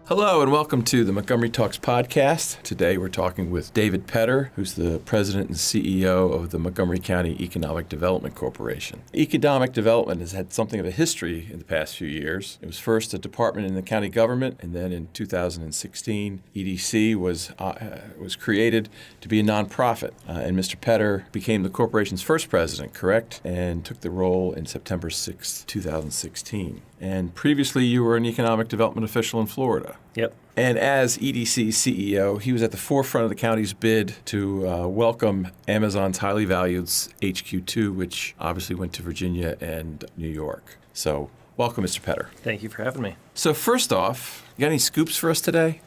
Hello and welcome to the Montgomery Talks podcast. Today we're talking with David Petter, who's the president and CEO of the Montgomery County Economic Development Corporation. Economic development has had something of a history in the past few years. It was first a department in the county government, and then in 2016, EDC was created to be a nonprofit. And Mr. Petter became the corporation's first president, correct? And took the role in September 6, 2016. And previously, you were an economic development official in Florida. Yep. And as EDC's CEO, he was at the forefront of the county's bid to welcome Amazon's highly valued HQ2, which obviously went to Virginia and New York. So welcome, Mr. Petter. Thank you for having me. So first off, you got any scoops for us today?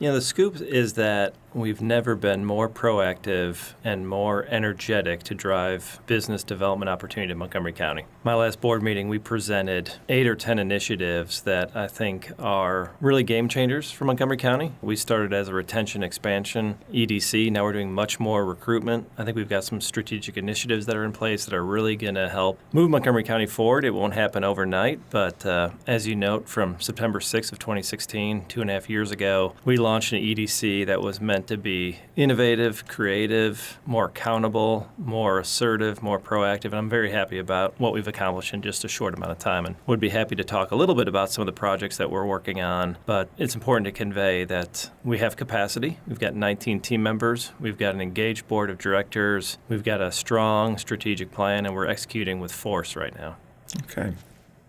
The scoop is that we've never been more proactive and more energetic to drive business development opportunity in Montgomery County. My last board meeting, we presented 8 or 10 initiatives that I think are really game changers for Montgomery County. We started as a retention expansion EDC. Now we're doing much more recruitment. I think we've got some strategic initiatives that are in place that are really going to help move Montgomery County forward. It won't happen overnight, but as you note, from September 6th of 2016, 2.5 years ago, we launched an EDC that was meant to be innovative, creative, more accountable, more assertive, more proactive, and I'm very happy about what we've accomplished in just a short amount of time, and would be happy to talk a little bit about some of the projects that we're working on, but it's important to convey that we have capacity. We've got 19 team members, we've got an engaged board of directors, we've got a strong strategic plan, and we're executing with force right now. Okay.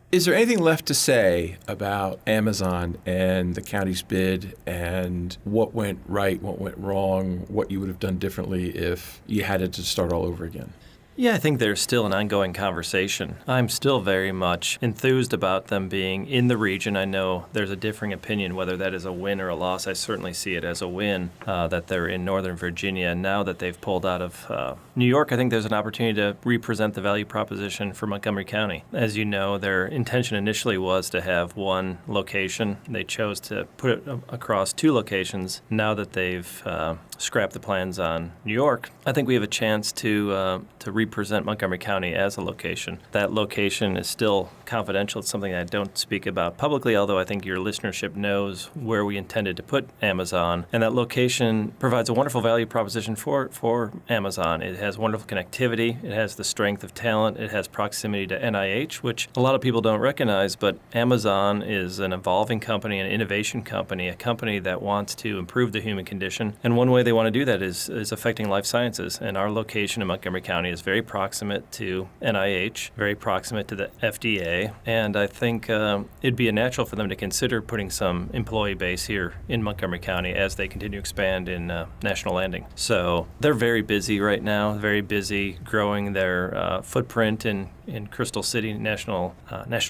Is there anything left to say about Amazon and the county's bid and what went right, what went wrong, what you would have done differently if you had it to start all over again? Yeah, I think there's still an ongoing conversation. I'm still very much enthused about them being in the region. I know there's a differing opinion whether that is a win or a loss. I certainly see it as a win that they're in Northern Virginia. Now that they've pulled out of New York, I think there's an opportunity to represent the value proposition for Montgomery County. As you know, their intention initially was to have one location. They chose to put it across 2 locations. Now that they've scrapped the plans on New York, I think we have a chance to represent Montgomery County as a location. That location is still confidential. It's something I don't speak about publicly, although I think your listenership knows where we intended to put Amazon. And that location provides a wonderful value proposition for Amazon. It has wonderful connectivity. It has the strength of talent. It has proximity to NIH, which a lot of people don't recognize, but Amazon is an evolving company, an innovation company, a company that wants to improve the human condition. And one way they want to do that is affecting life sciences. And our location in Montgomery County is very proximate to NIH, very proximate to the FDA, and I think it'd be a natural for them to consider putting some employee base here in Montgomery County as they continue to expand in National Landing. So they're very busy right now, very busy growing their footprint in Crystal City National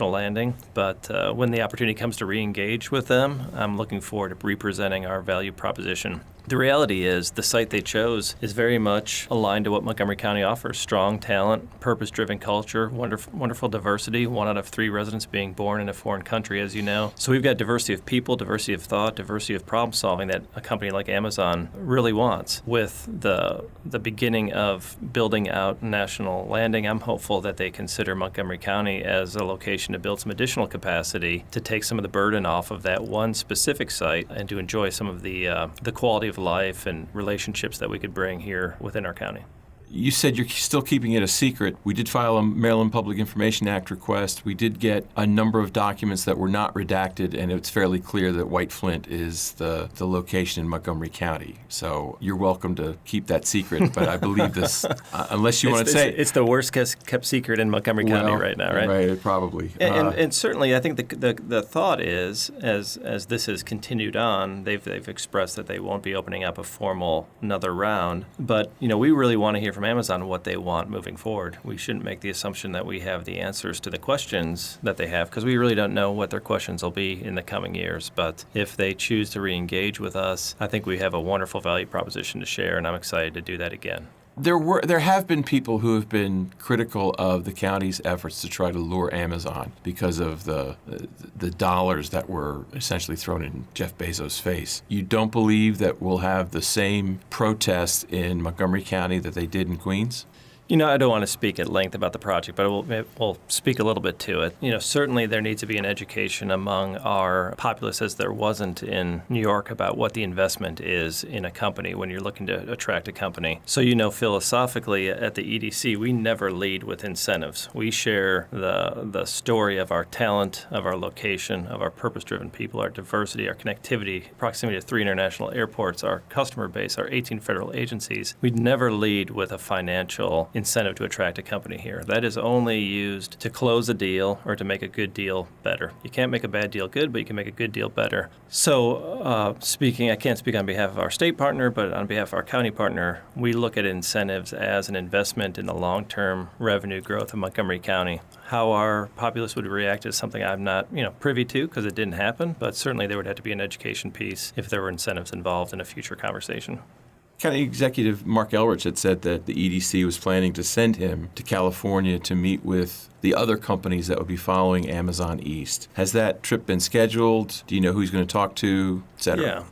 Landing, but when the opportunity comes to re-engage with them, I'm looking forward to representing our value proposition. The reality is the site they chose is very much aligned to what Montgomery County offers: strong talent, purpose-driven culture, wonderful diversity, 1 out of 3 residents being born in a foreign country, as you know. So we've got diversity of people, diversity of thought, diversity of problem solving that a company like Amazon really wants. With the beginning of building out National Landing, I'm hopeful that they consider Montgomery County as a location to build some additional capacity to take some of the burden off of that one specific site and to enjoy some of the quality of life and relationships that we could bring here within our county. You said you're still keeping it a secret. We did file a Maryland Public Information Act request. We did get a number of documents that were not redacted, and it's fairly clear that White Flint is the location in Montgomery County. So you're welcome to keep that secret, but I believe this, unless you want to say... It's the worst kept secret in Montgomery County right now, right? Right, probably. And certainly, I think the thought is, as this has continued on, they've expressed that they won't be opening up a formal another round, but we really want to hear from Amazon what they want moving forward. We shouldn't make the assumption that we have the answers to the questions that they have, because we really don't know what their questions will be in the coming years. But if they choose to re-engage with us, I think we have a wonderful value proposition to share, and I'm excited to do that again. There have been people who have been critical of the county's efforts to try to lure Amazon because of the dollars that were essentially thrown in Jeff Bezos' face. You don't believe that we'll have the same protests in Montgomery County that they did in Queens? I don't want to speak at length about the project, but we'll speak a little bit to it. Certainly there needs to be an education among our populace, as there wasn't in New York, about what the investment is in a company when you're looking to attract a company. So, philosophically at the EDC, we never lead with incentives. We share the story of our talent, of our location, of our purpose-driven people, our diversity, our connectivity, proximity to 3 international airports, our customer base, our 18 federal agencies. We'd never lead with a financial incentive to attract a company here. That is only used to close a deal or to make a good deal better. You can't make a bad deal good, but you can make a good deal better. So I can't speak on behalf of our state partner, but on behalf of our county partner, we look at incentives as an investment in the long-term revenue growth of Montgomery County. How our populace would react is something I'm not, privy to, because it didn't happen, but certainly there would have to be an education piece if there were incentives involved in a future conversation. County Executive Mark Elrich had said that the EDC was planning to send him to California to meet with the other companies that would be following Amazon East. Has that trip been scheduled? Do you know who he's going to talk to, et cetera?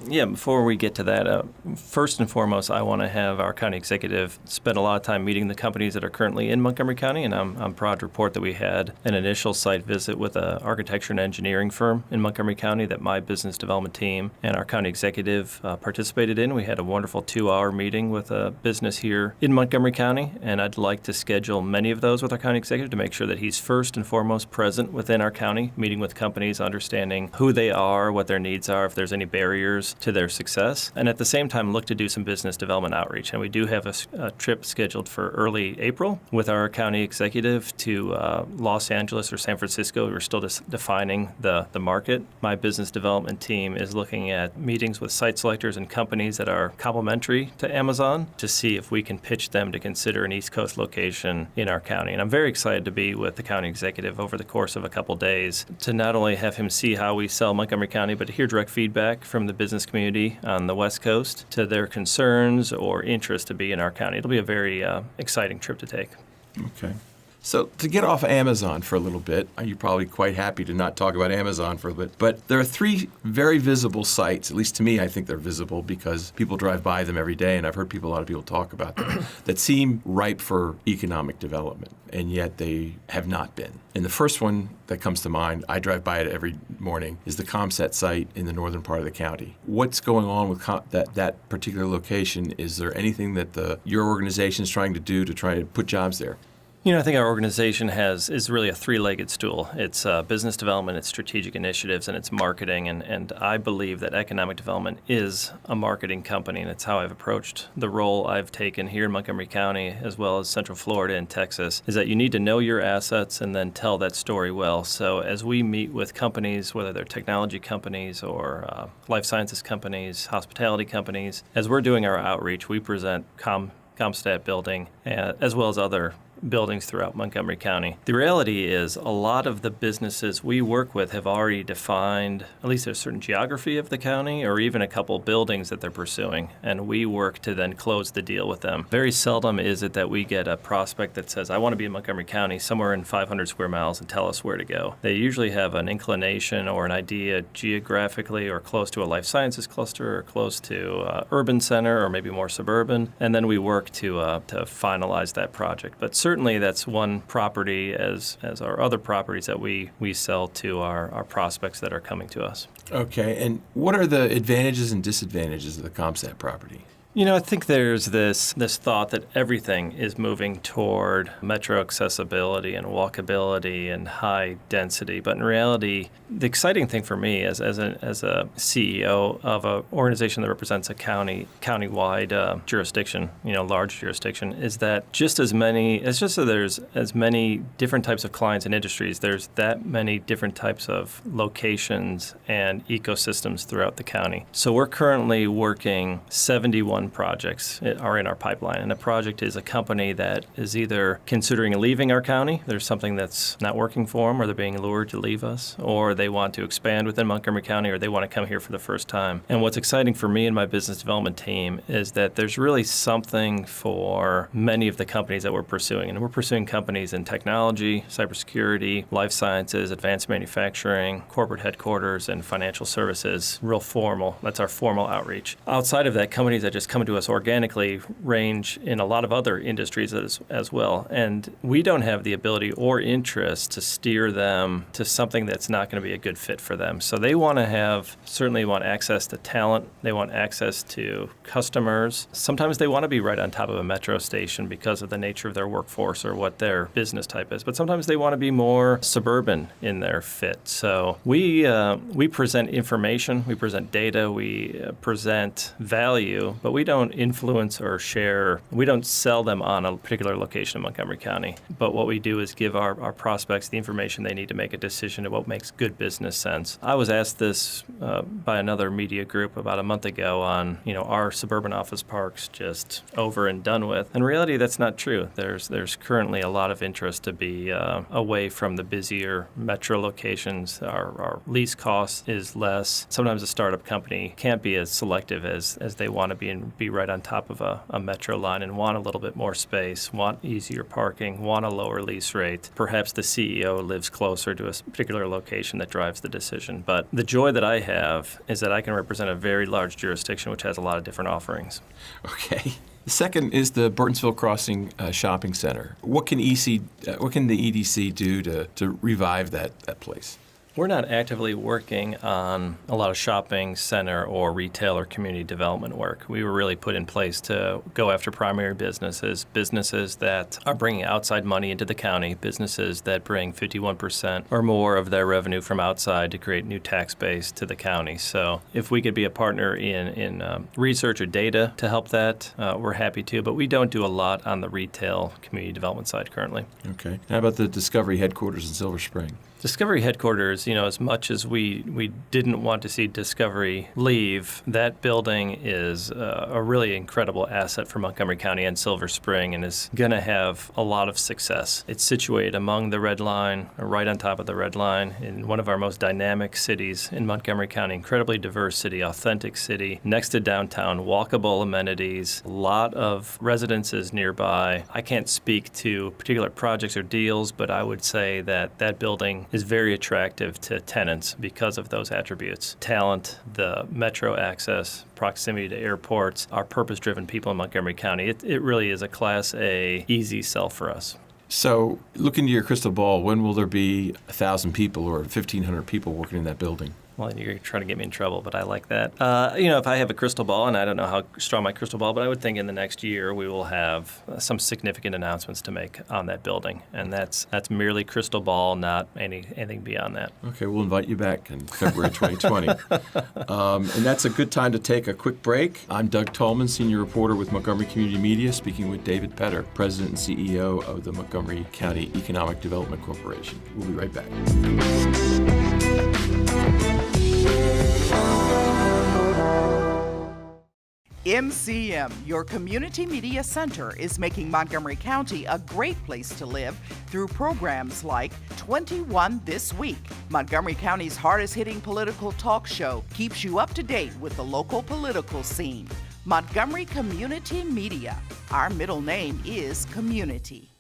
Yeah. Before we get to that, first and foremost, I want to have our county executive spend a lot of time meeting the companies that are currently in Montgomery County, and I'm proud to report that we had an initial site visit with an architecture and engineering firm in Montgomery County that my business development team and our county executive participated in. We had a wonderful 2-hour meeting with a business here in Montgomery County, and I'd like to schedule many of those with our county executive to make sure that he's first and foremost present within our county, meeting with companies, understanding who they are, what their needs are, if there's any barriers to their success, and at the same time look to do some business development outreach. And we do have a trip scheduled for early April with our county executive to Los Angeles or San Francisco. We're still defining the market. My business development team is looking at meetings with site selectors and companies that are complementary to Amazon to see if we can pitch them to consider an East Coast location in our county. And I'm very excited to be with the county executive over the course of a couple days to not only have him see how we sell Montgomery County, but to hear direct feedback from the business community on the West Coast to their concerns or interest to be in our county. It'll be a very exciting trip to take. Okay. So to get off Amazon for a little bit, you're probably quite happy to not talk about Amazon for a bit, but there are 3 very visible sites, at least to me I think they're visible because people drive by them every day, and I've heard a lot of people talk about them, that seem ripe for economic development, and yet they have not been. And the first one that comes to mind, I drive by it every morning, is the Comcast site in the northern part of the county. What's going on with that particular location? Is there anything that your organization is trying to do to try to put jobs there? I think our organization is really a 3-legged stool. It's business development, it's strategic initiatives, and it's marketing. And I believe that economic development is a marketing company, and it's how I've approached the role I've taken here in Montgomery County, as well as Central Florida and Texas, is that you need to know your assets and then tell that story well. So as we meet with companies, whether they're technology companies or life sciences companies, hospitality companies, as we're doing our outreach, we present Comstat building as well as other buildings throughout Montgomery County. The reality is a lot of the businesses we work with have already defined at least a certain geography of the county or even a couple buildings that they're pursuing, and we work to then close the deal with them. Very seldom is it that we get a prospect that says, I want to be in Montgomery County somewhere in 500 square miles and tell us where to go. They usually have an inclination or an idea geographically or close to a life sciences cluster or close to urban center or maybe more suburban, and then we work to finalize that project. But certainly that's one property as our other properties that we sell to our prospects that are coming to us. Okay, and what are the advantages and disadvantages of the Comstat property? I think there's this thought that everything is moving toward metro accessibility and walkability and high density. But in reality, the exciting thing for me as a CEO of an organization that represents a countywide jurisdiction, large jurisdiction, is that it's just that there's as many different types of clients and industries. There's that many different types of locations and ecosystems throughout the county. So we're currently working 71 projects are in our pipeline. And a project is a company that is either considering leaving our county, there's something that's not working for them, or they're being lured to leave us, or they want to expand within Montgomery County, or they want to come here for the first time. And what's exciting for me and my business development team is that there's really something for many of the companies that we're pursuing. And we're pursuing companies in technology, cybersecurity, life sciences, advanced manufacturing, corporate headquarters, and financial services, real formal. That's our formal outreach. Outside of that, companies that just come to us organically range in a lot of other industries as well. And we don't have the ability or interest to steer them to something that's not going to be a good fit for them. So they certainly want access to talent. They want access to customers. Sometimes they want to be right on top of a metro station because of the nature of their workforce or what their business type is. But sometimes they want to be more suburban in their fit. So we present information, we present data, we present value, but we don't influence or share. We don't sell them on a particular location in Montgomery County. But what we do is give our prospects the information they need to make a decision of what makes good business sense. I was asked this by another media group about a month ago on, are suburban office parks just over and done with? In reality, that's not true. There's currently a lot of interest to be away from the busier metro locations. Our lease cost is less. Sometimes a startup company can't be as selective as they want to be and be right on top of a metro line and want a little bit more space, want easier parking, want a lower lease rate. Perhaps the CEO lives closer to a particular location that drives the decision. But the joy that I have is that I can represent a very large jurisdiction which has a lot of different offerings. Okay. The second is the Burtonsville Crossing shopping center. What can the EDC do to revive that place? We're not actively working on a lot of shopping center or retail or community development work. We were really put in place to go after primary businesses that are bringing outside money into the county, businesses that bring 51% or more of their revenue from outside to create new tax base to the county. So if we could be a partner in research or data to help that, we're happy to, but we don't do a lot on the retail community development side currently. Okay. How about the Discovery headquarters in Silver Spring? Discovery headquarters, as much as we didn't want to see Discovery leave, that building is a really incredible asset for Montgomery County and Silver Spring and is going to have a lot of success. It's situated among the Red Line, or right on top of the Red Line, in one of our most dynamic cities in Montgomery County, incredibly diverse city, authentic city, next to downtown, walkable amenities, a lot of residences nearby. I can't speak to particular projects or deals, but I would say that building is very attractive to tenants because of those attributes. Talent, the metro access, proximity to airports, our purpose-driven people in Montgomery County. It really is a Class A easy sell for us. So look into your crystal ball. When will there be 1,000 people or 1,500 people working in that building? Well, you're trying to get me in trouble, but I like that. If I have a crystal ball, and I don't know how strong my crystal ball, but I would think in the next year we will have some significant announcements to make on that building. And that's merely crystal ball, not anything beyond that. Okay, we'll invite you back in February 2020. And that's a good time to take a quick break. I'm Doug Tolman, senior reporter with Montgomery Community Media, speaking with David Petter, president and CEO of the Montgomery County Economic Development Corporation. We'll be right back. MCM, your community media center, is making Montgomery County a great place to live through programs like 21 This Week. Montgomery County's hardest-hitting political talk show keeps you up to date with the local political scene. Montgomery Community Media. Our middle name is Community.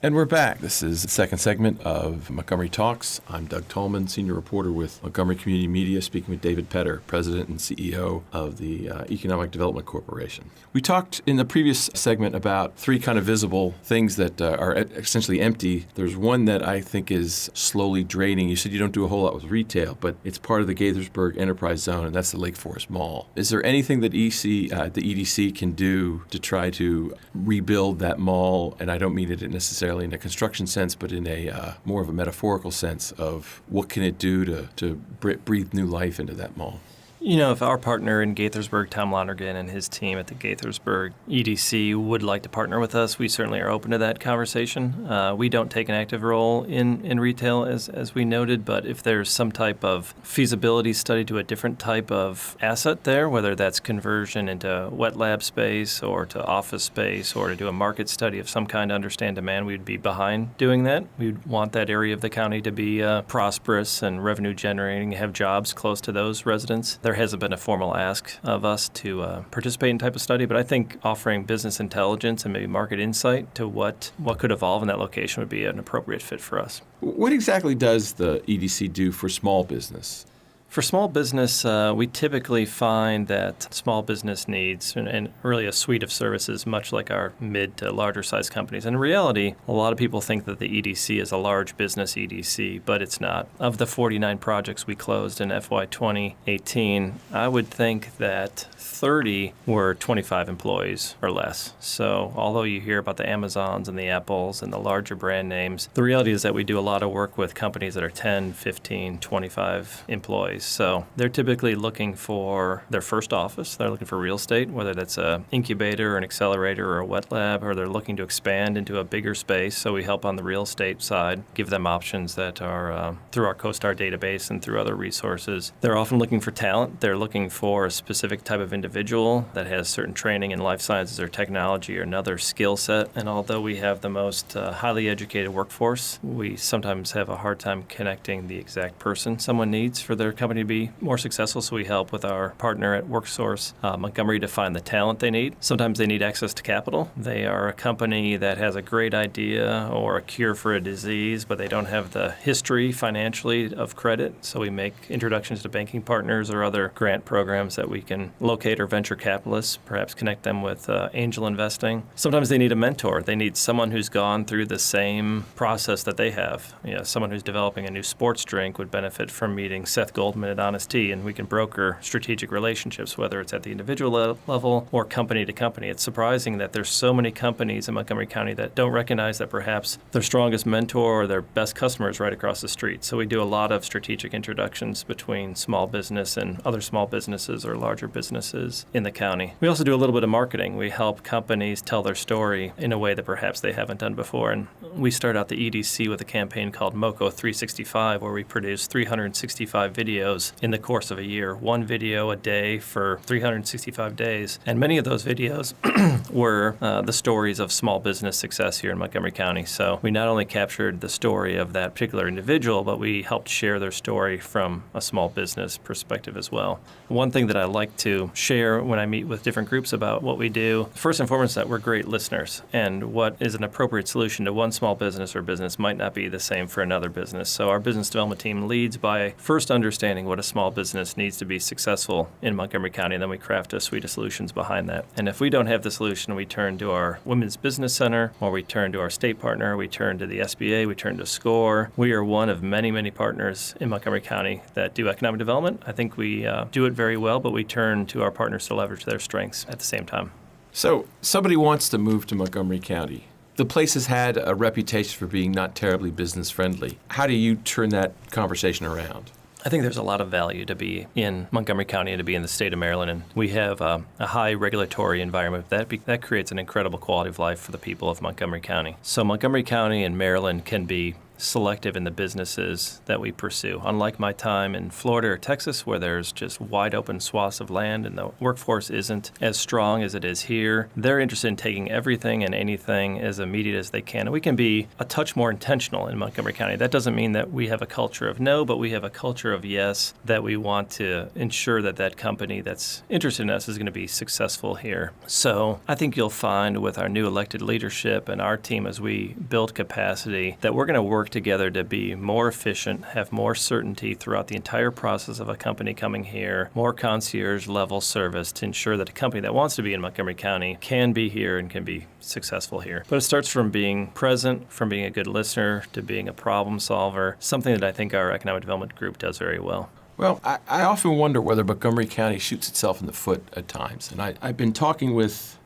And we're back. This is the second segment of Montgomery Talks. I'm Doug Tolman, senior reporter with Montgomery Community Media, speaking with David Petter, president and CEO of the Economic Development Corporation. We talked in the previous segment about three kind of visible things that are essentially empty. There's one that I think is slowly draining. You said you don't do a whole lot with retail, but it's part of the Gaithersburg Enterprise Zone, and that's the Lake Forest Mall. Is there anything that the EDC can do to try to rebuild that mall? And I don't mean it necessarily in a construction sense, but in a more of a metaphorical sense of what can it do to breathe new life into that mall? If our partner in Gaithersburg, Tom Lonergan, and his team at the Gaithersburg EDC would like to partner with us, we certainly are open to that conversation. We don't take an active role in retail, as we noted, but if there's some type of feasibility study to a different type of asset there, whether that's conversion into wet lab space or to office space or to do a market study of some kind to understand demand, we'd be behind doing that. We'd want that area of the county to be prosperous and revenue generating, have jobs close to those residents. there hasn't been a formal ask of us to participate in type of study, but I think offering business intelligence and maybe market insight to what could evolve in that location would be an appropriate fit for us. What exactly does the EDC do for small business? For small business, we typically find that small business needs and really a suite of services, much like our mid to larger size companies. And in reality, a lot of people think that the EDC is a large business EDC, but it's not. Of the 49 projects we closed in FY 2018, I would think that 30 were 25 employees or less. So although you hear about the Amazons and the Apples and the larger brand names, the reality is that we do a lot of work with companies that are 10, 15, 25 employees. So they're typically looking for their first office. They're looking for real estate, whether that's an incubator, an accelerator, or a wet lab, or they're looking to expand into a bigger space. So we help on the real estate side, give them options that are through our CoStar database and through other resources. They're often looking for talent. They're looking for a specific type of individual that has certain training in life sciences or technology or another skill set. And although we have the most highly educated workforce, we sometimes have a hard time connecting the exact person someone needs for their company to be more successful. So we help with our partner at WorkSource, Montgomery, to find the talent they need. Sometimes they need access to capital. They are a company that has a great idea or a cure for a disease, but they don't have the history financially of credit. So we make introductions to banking partners or other grant programs that we can locate, or venture capitalists, perhaps connect them with angel investing. Sometimes they need a mentor. They need someone who's gone through the same process that they have. Someone who's developing a new sports drink would benefit from meeting Seth Goldman at Honest Tea, and we can broker strategic relationships, whether it's at the individual level or company to company. It's surprising that there's so many companies in Montgomery County that don't recognize that perhaps their strongest mentor or their best customer is right across the street. So we do a lot of strategic introductions between small business and other small businesses or larger businesses in the county. We also do a little bit of marketing. We help companies tell their story in a way that perhaps they haven't done before. And we start out the EDC with a campaign called MoCo 365, where we produce 365 videos in the course of a year, one video a day for 365 days. And many of those videos were the stories of small business success here in Montgomery County. So we not only captured the story of that particular individual, but we helped share their story from a small business perspective as well. One thing that I like to share when I meet with different groups about what we do, first and foremost, that we're great listeners, and what is an appropriate solution to one small business or business might not be the same for another business. So our business development team leads by first understanding what a small business needs to be successful in Montgomery County, and then we craft a suite of solutions behind that. And if we don't have the solution, we turn to our Women's Business Center, or we turn to our state partner, we turn to the SBA, we turn to SCORE. We are one of many, many partners in Montgomery County that do economic development. I think we do it very well, but we turn to our partners to leverage their strengths at the same time. So somebody wants to move to Montgomery County. The place has had a reputation for being not terribly business friendly. How do you turn that conversation around? I think there's a lot of value to be in Montgomery County and to be in the state of Maryland, and we have a high regulatory environment that creates an incredible quality of life for the people of Montgomery County. So Montgomery County and Maryland can be selective in the businesses that we pursue. Unlike my time in Florida or Texas, where there's just wide open swaths of land and the workforce isn't as strong as it is here, they're interested in taking everything and anything as immediate as they can. And we can be a touch more intentional in Montgomery County. That doesn't mean that we have a culture of no, but we have a culture of yes, that we want to ensure that that company that's interested in us is going to be successful here. So I think you'll find with our new elected leadership and our team as we build capacity that we're going to work together to be more efficient, have more certainty throughout the entire process of a company coming here, more concierge level service to ensure that a company that wants to be in Montgomery County can be here and can be successful here. But it starts from being present, from being a good listener, to being a problem solver, something that I think our economic development group does very well. Well, I often wonder whether Montgomery County shoots itself in the foot at times. And I've been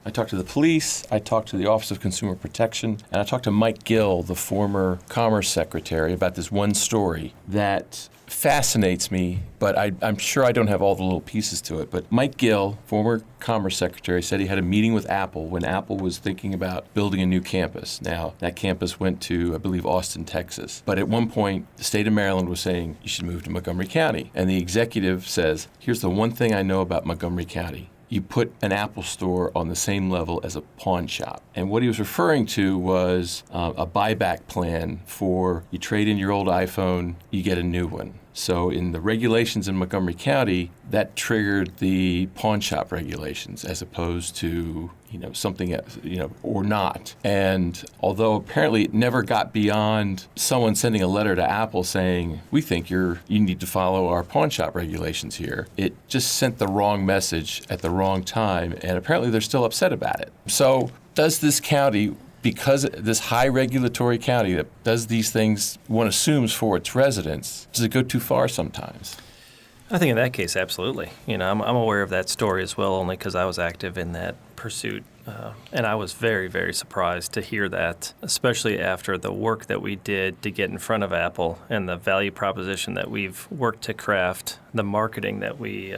I talked to the police, I talked to the Office of Consumer Protection, and I talked to Mike Gill, the former Commerce Secretary, about this one story that fascinates me, but I'm sure I don't have all the little pieces to it. But Mike Gill, former Commerce Secretary, said he had a meeting with Apple when Apple was thinking about building a new campus. Now, that campus went to, I believe, Austin, Texas. But at one point, the state of Maryland was saying, you should move to Montgomery County. And the executive says, here's the one thing I know about Montgomery County. You put an Apple store on the same level as a pawn shop. And what he was referring to was a buyback plan for you trade in your old iPhone, you get a new one. So in the regulations in Montgomery County, that triggered the pawn shop regulations as opposed to something, or not. And although apparently it never got beyond someone sending a letter to Apple saying, we think you need to follow our pawn shop regulations here, it just sent the wrong message at the wrong time, and apparently they're still upset about it. So does this county, because this high regulatory county that does these things, one assumes for its residents, does it go too far sometimes? I think in that case, absolutely. I'm aware of that story as well, only because I was active in that pursuit. And I was very, very surprised to hear that, especially after the work that we did to get in front of Apple and the value proposition that we've worked to craft, the marketing that we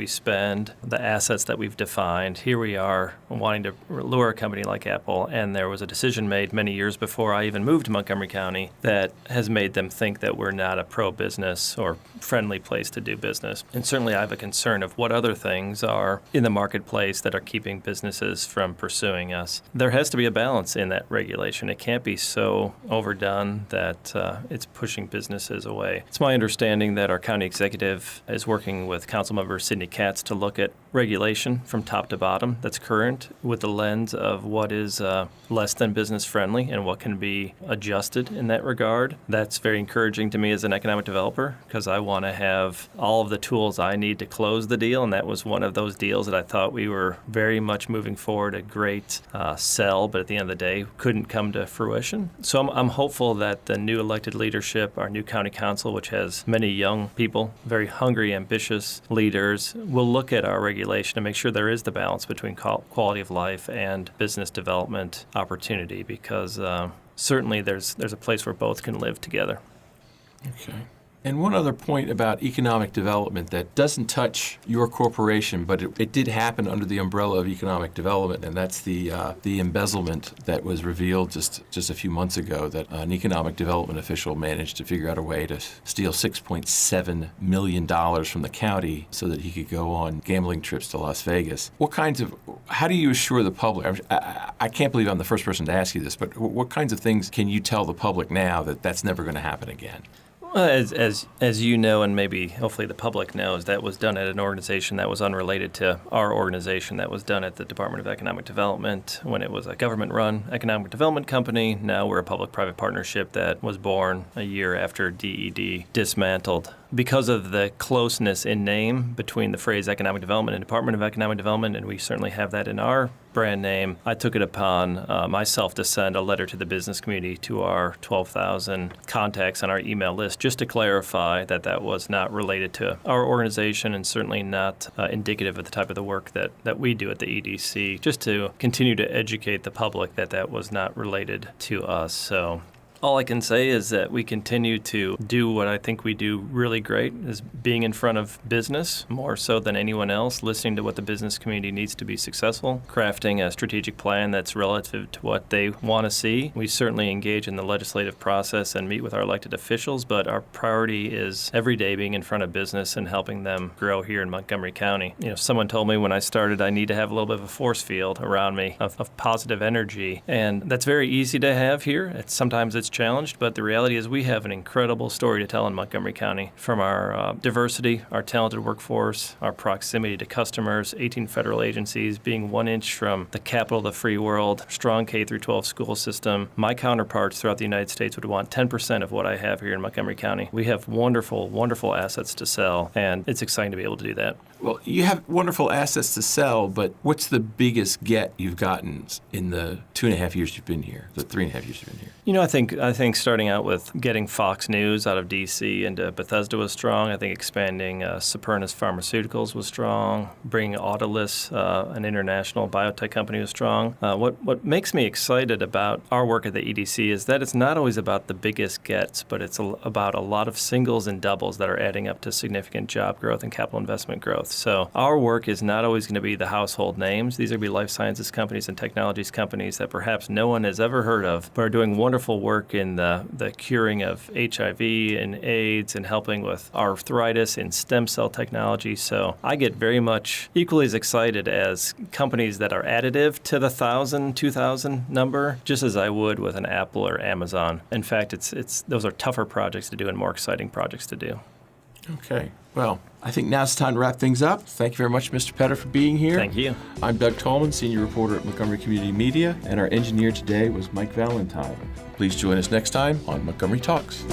spend, the assets that we've defined. Here we are wanting to lure a company like Apple, and there was a decision made many years before I even moved to Montgomery County that has made them think that we're not a pro-business or friendly place to do business. And certainly I have a concern of what other things are in the marketplace that are keeping businesses from pursuing us. There has to be a balance in that regulation. It can't be so overdone that it's pushing businesses away. It's my understanding that our county executive is working with Councilmember Sidney Katz to look at regulation from top to bottom that's current with the lens of what is less than business friendly and what can be adjusted in that regard. That's very encouraging to me as an economic developer because I want to have all of the tools I need to close the deal, and that was one of those deals that I thought we were very much moving forward, a great sell, but at the end of the day couldn't come to fruition. So I'm hopeful that the new elected leadership, our new county council, which has many young people, very hungry, ambitious leaders, will look at our regulation to make sure there is the balance between quality of life and business development opportunity, because certainly there's a place where both can live together. Okay. And one other point about economic development that doesn't touch your corporation, but it did happen under the umbrella of economic development, and that's the embezzlement that was revealed just a few months ago, that an economic development official managed to figure out a way to steal $6.7 million from the county so that he could go on gambling trips to Las Vegas. How do you assure the public? I can't believe I'm the first person to ask you this, but what kinds of things can you tell the public now that that's never going to happen again? Well, as you know, and maybe hopefully the public knows, that was done at an organization that was unrelated to our organization. That was done at the Department of Economic Development when it was a government-run economic development company. Now we're a public-private partnership that was born a year after DED dismantled. Because of the closeness in name between the phrase economic development and Department of Economic Development, and we certainly have that in our brand name, I took it upon myself to send a letter to the business community, to our 12,000 contacts on our email list, just to clarify that that was not related to our organization and certainly not indicative of the type of the work that we do at the EDC, just to continue to educate the public that that was not related to us. So all I can say is that we continue to do what I think we do really great, is being in front of business more so than anyone else, listening to what the business community needs to be successful, crafting a strategic plan that's relative to what they want to see. We certainly engage in the legislative process and meet with our elected officials, but our priority is every day being in front of business and helping them grow here in Montgomery County. Someone told me when I started I need to have a little bit of a force field around me of positive energy, and that's very easy to have here. Sometimes it's challenged, but the reality is we have an incredible story to tell in Montgomery County, from our diversity, our talented workforce, our proximity to customers, 18 federal agencies, being 1 inch from the capital of the free world, strong K-12 school system. My counterparts throughout the United States would want 10% of what I have here in Montgomery County. We have wonderful, wonderful assets to sell, and it's exciting to be able to do that. Well, you have wonderful assets to sell, but what's the biggest get you've gotten in the 2.5 years you've been here, the 3.5 years you've been here? I think starting out with getting Fox News out of D.C. into Bethesda was strong. I think expanding Supernus Pharmaceuticals was strong. Bringing Autolus, an international biotech company, was strong. What makes me excited about our work at the EDC is that it's not always about the biggest gets, but it's about a lot of singles and doubles that are adding up to significant job growth and capital investment growth. So our work is not always going to be the household names. These are going to be life sciences companies and technologies companies that perhaps no one has ever heard of, but are doing wonderful work in the curing of HIV and AIDS and helping with arthritis and stem cell technology. So I get very much equally as excited as companies that are additive to the 1,000, 2,000 number, just as I would with an Apple or Amazon. In fact, those are tougher projects to do and more exciting projects to do. Okay. Well, I think now's the time to wrap things up. Thank you very much, Mr. Petter, for being here. Thank you. I'm Doug Tolman, Senior Reporter at Montgomery Community Media, and our engineer today was Mike Valentine. Please join us next time on Montgomery Talks.